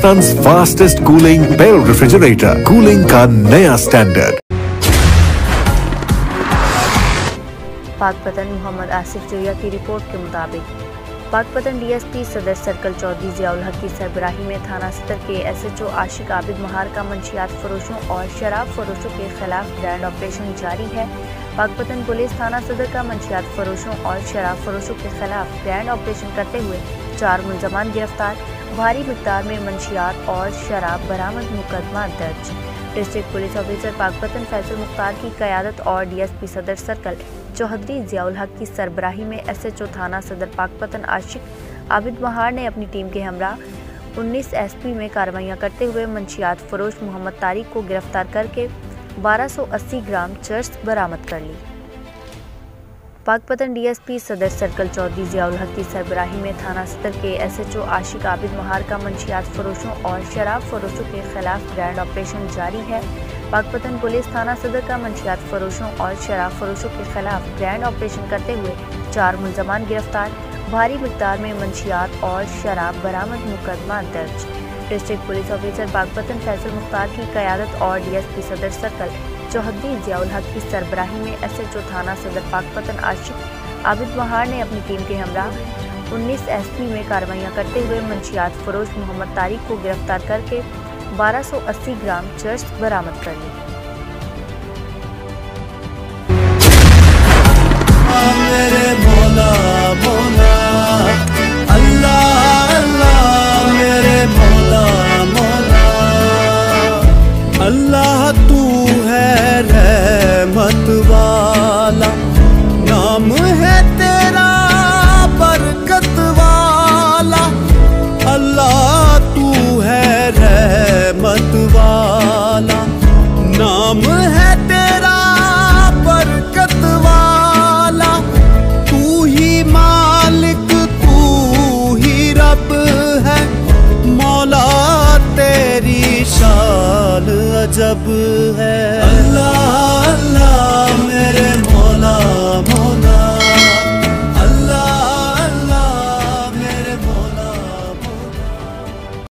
हिंदुस्तान्स fastest cooling barrel refrigerator, cooling का नया standard. Pakpattan Mohammad Asif Joya की रिपोर्ट के मुताबिक पाकपतन डीएसपी सदर सर्कल चौधरी जियाउल हक की सरबराही में थाना सदर के एसएचओ आशिक आबिद महार का मंशियात फरोशों और शराब फरोशों के खिलाफ ग्रैंड ऑपरेशन जारी है। पाकपतन पुलिस थाना सदर का मंशियात फरोशों और शराब फरोशों के खिलाफ ग्रैंड ऑपरेशन करते हुए 4 मुलजमान गिरफ्तार, भारी मिकदार में मंशियात और शराब बरामद, मुकदमा दर्ज। District police officer Pakpattan Faisal Mukhtar की क़यादत और डीएसपी सदर सर्कल चौधरी जियाउल हक की सरबराही में एसएचओ थाना सदर पाकपतन आशिक आबिद महार ने अपनी टीम के हमरा 19 एसपी में कार्रवाइयां करते हुए मंशियात फरोश मोहम्मद तारिक को गिरफ्तार करके 1280 ग्राम चर्स बरामद कर ली। पाकपतन डीएसपी सदर सर्कल चौधरी जियाउल हक की सरबराही में थाना सदर के एसएचओ आशिक आबिद महार का मंशियात फरोशों और शराब फरोशों के खिलाफ ग्रैंड ऑपरेशन जारी है। पाकपतन पुलिस थाना सदर का मंशियात फरोशों और शराब फरोशों के खिलाफ ग्रैंड ऑपरेशन करते हुए 4 मुलजमान गिरफ्तार, भारी मिकदार में मंशियात और शराब बरामद, मुकदमा दर्ज। District police officer Pakpattan Faisal Mukhtar की क़यादत और डीएसपी सदर सर्कल चौधरी जियाउल हक की सरबराही में एसएचओ थाना सदर पाकपतन आशिक आबिद महार ने अपनी टीम के हमरा 19 एसपी में कार्रवाइयां करते हुए मंशियात फरोश मोहम्मद तारिक को गिरफ्तार करके 1280 ग्राम चर्स बरामद कर ली। मेरे मौला मौला अल्लाह अल्लाह, मेरे मौला मौला अल्लाह, तू है रहमत वाला, नाम है तेरा बरकत वाला। अल्लाह तू है रहमत वाला, नाम है तेरा बरकत वाला। तू ही मालिक तू ही रब है, मौला तेरी शान अजब है।